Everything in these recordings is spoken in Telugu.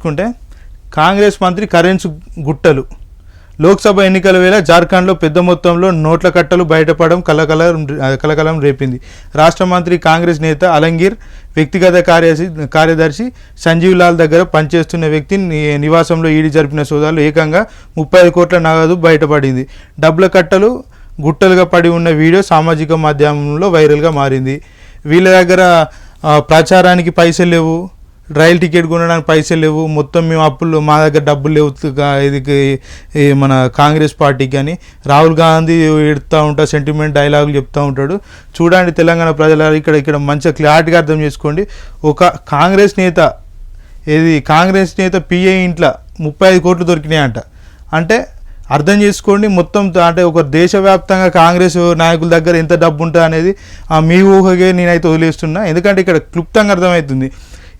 చూసుకుంటే కాంగ్రెస్ మంత్రి కరెన్స్ గుట్టలు లోక్సభ ఎన్నికల వేళ జార్ఖండ్లో పెద్ద మొత్తంలో నోట్ల కట్టలు బయటపడడం కలకలం రేపింది. రాష్ట్ర మంత్రి కాంగ్రెస్ నేత అలంగీర్ వ్యక్తిగత కార్యదర్శి సంజీవ్ లాల్ దగ్గర పనిచేస్తున్న వ్యక్తి నివాసంలో ఈడీ జరిపిన సోదాలు ఏకంగా 35 కోట్ల నగదు బయటపడింది. డబ్బుల కట్టలు గుట్టలుగా పడి ఉన్న వీడియో సామాజిక మాధ్యమంలో వైరల్గా మారింది. వీళ్ళ దగ్గర ప్రచారానికి పైసలు లేవు, రైలు టికెట్ కొనడానికి పైసలు లేవు, మొత్తం మేము అప్పులు, మా దగ్గర డబ్బులు లేవు ఇది మన కాంగ్రెస్ పార్టీకి అని రాహుల్ గాంధీ ఎడుతూ ఉంటాడు, సెంటిమెంట్ డైలాగులు చెప్తూ ఉంటాడు. చూడండి తెలంగాణ ప్రజలు ఇక్కడ మంచిగా క్లారిటీగా అర్థం చేసుకోండి. ఒక కాంగ్రెస్ నేత పిఏ ఇంట్లో 35 కోట్లు దొరికినాయంట. అంటే అర్థం చేసుకోండి, మొత్తం అంటే ఒక దేశవ్యాప్తంగా కాంగ్రెస్ నాయకుల దగ్గర ఎంత డబ్బు ఉంటుంది అనేది మీ ఊహకే నేనైతే వదిలేస్తున్నా. ఎందుకంటే ఇక్కడ క్లుప్తంగా అర్థమవుతుంది.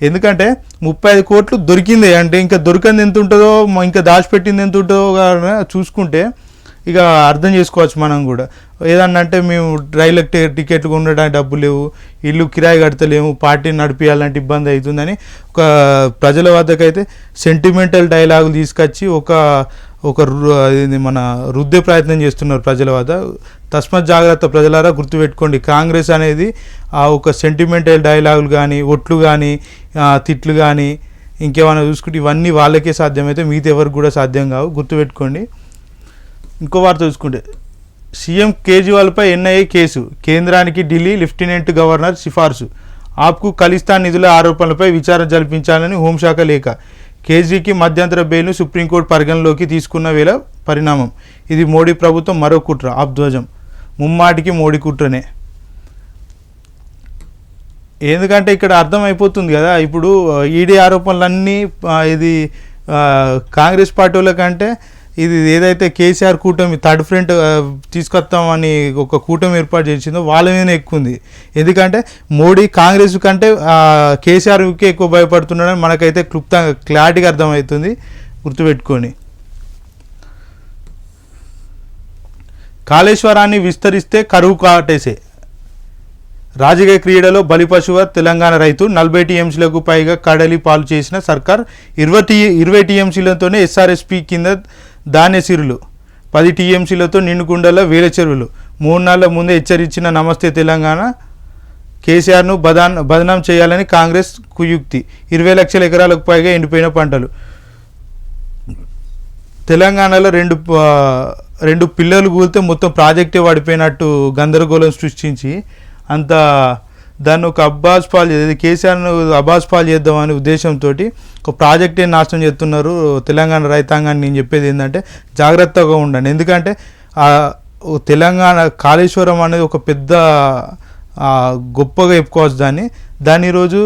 ఎందుకంటే 35 కోట్లు దొరికింది అంటే ఇంకా దొరికింది ఎంత ఉంటుందో, ఇంకా దాచిపెట్టింది ఎంత ఉంటుందో చూసుకుంటే ఇక అర్థం చేసుకోవచ్చు మనం కూడా. ఏదన్నా అంటే మేము రైలు టికెట్లు కొనడానికి డబ్బులు లేవు, ఇల్లు కిరాయి కడతలేము, పార్టీని నడిపించాలంటే ఇబ్బంది అవుతుందని ఒక ప్రజల వద్దకైతే సెంటిమెంటల్ డైలాగులు తీసుకొచ్చి మన రుద్దే ప్రయత్నం చేస్తున్నారు ప్రజల వద్ద. తస్మత్ జాగ్రత్త ప్రజలారా, గుర్తుపెట్టుకోండి. కాంగ్రెస్ అనేది ఒక సెంటిమెంటల్ డైలాగులు కానీ, ఒట్లు కానీ, తిట్లు కానీ, ఇంకేమైనా చూసుకుంటే ఇవన్నీ వాళ్ళకే సాధ్యమైతే మిగతా ఎవరికి కూడా సాధ్యం కావు, గుర్తుపెట్టుకోండి. ఇంకో వార్త చూసుకుంటే సీఎం కేజ్రీవాల్పై ఎన్ఐఏ కేసు, కేంద్రానికి ఢిల్లీ లెఫ్టినెంట్ గవర్నర్ సిఫార్సు, ఆప్కు ఖలిస్తాన్ నిధుల ఆరోపణలపై విచారణ జరిపించాలని హోంశాఖ లేఖ, కేజ్రీకి మధ్యంతర బెయిల్ను సుప్రీంకోర్టు పరిగణలోకి తీసుకున్న వేళ పరిణామం. ఇది మోడీ ప్రభుత్వం మరో కుట్ర, ఆప్ధ్వజం. ముమ్మాటికి మోడీ కుట్రనే. ఎందుకంటే ఇక్కడ అర్థమైపోతుంది కదా, ఇప్పుడు ఈడీ ఆరోపణలన్నీ ఇది కాంగ్రెస్ పార్టీ వాళ్ళకంటే ఇది ఏదైతే కేసీఆర్ కూటమి థర్డ్ ఫ్రంట్ తీసుకొస్తామని ఒక కూటమి ఏర్పాటు చేసిందో వాళ్ళ మీదనే ఎక్కువ ఉంది. ఎందుకంటే మోడీ కాంగ్రెస్ కంటే కేసీఆర్కే ఎక్కువ భయపడుతున్నాడని మనకైతే క్లారిటీగా అర్థమవుతుంది, గుర్తుపెట్టుకొని. కాళేశ్వరాన్ని విస్తరిస్తే కరువు కాటేసే, రాజకీయ క్రీడలో బలిపశువ తెలంగాణ రైతు. 40 టీఎంసీలకు పైగా కడలి పాలు చేసిన సర్కార్ 20 టీఎంసీలతోనే ఎస్ఆర్ఎస్పి కింద ధాన్య సిరులు, 10 టీఎంసీలతో నిండుకుండల వేల చెరువులు. 3 నెలల ముందే హెచ్చరించిన నమస్తే తెలంగాణ కేసీఆర్ను బదనాం చేయాలని కాంగ్రెస్ కుయుక్తి. 20 లక్షల ఎకరాలకు పైగా ఎండిపోయిన పంటలు. తెలంగాణలో రెండు పిల్లలు కూలితే మొత్తం ప్రాజెక్టే పడిపోయినట్టు గందరగోళం సృష్టించి అంత దాన్ని ఒక అబ్బాస్ పాలు కేసీఆర్ను అబ్బాస్ పాలు చేద్దామనే ఉద్దేశంతో ఒక ప్రాజెక్టే నాశనం చేస్తున్నారు తెలంగాణ రైతాంగాన్ని. నేను చెప్పేది ఏంటంటే జాగ్రత్తగా ఉండండి. ఎందుకంటే తెలంగాణ కాళేశ్వరం అనేది ఒక పెద్ద గొప్పగా చెప్పుకోవచ్చు దాన్ని ఈరోజు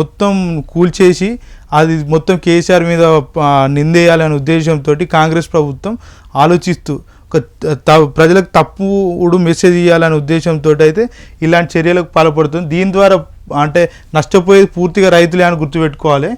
మొత్తం కూల్చేసి అది మొత్తం కేసీఆర్ మీద నిందేయాలనే ఉద్దేశంతో కాంగ్రెస్ ప్రభుత్వం ఆలోచిస్తూ ప్రజలకు తప్పుడు మెసేజ్ ఇవ్వాలనే ఉద్దేశంతో అయితే ఇలాంటి చర్యలకు పాల్పడుతుంది. దీని ద్వారా అంటే నష్టపోయేది పూర్తిగా రైతులే అని గుర్తుపెట్టుకోవాలి.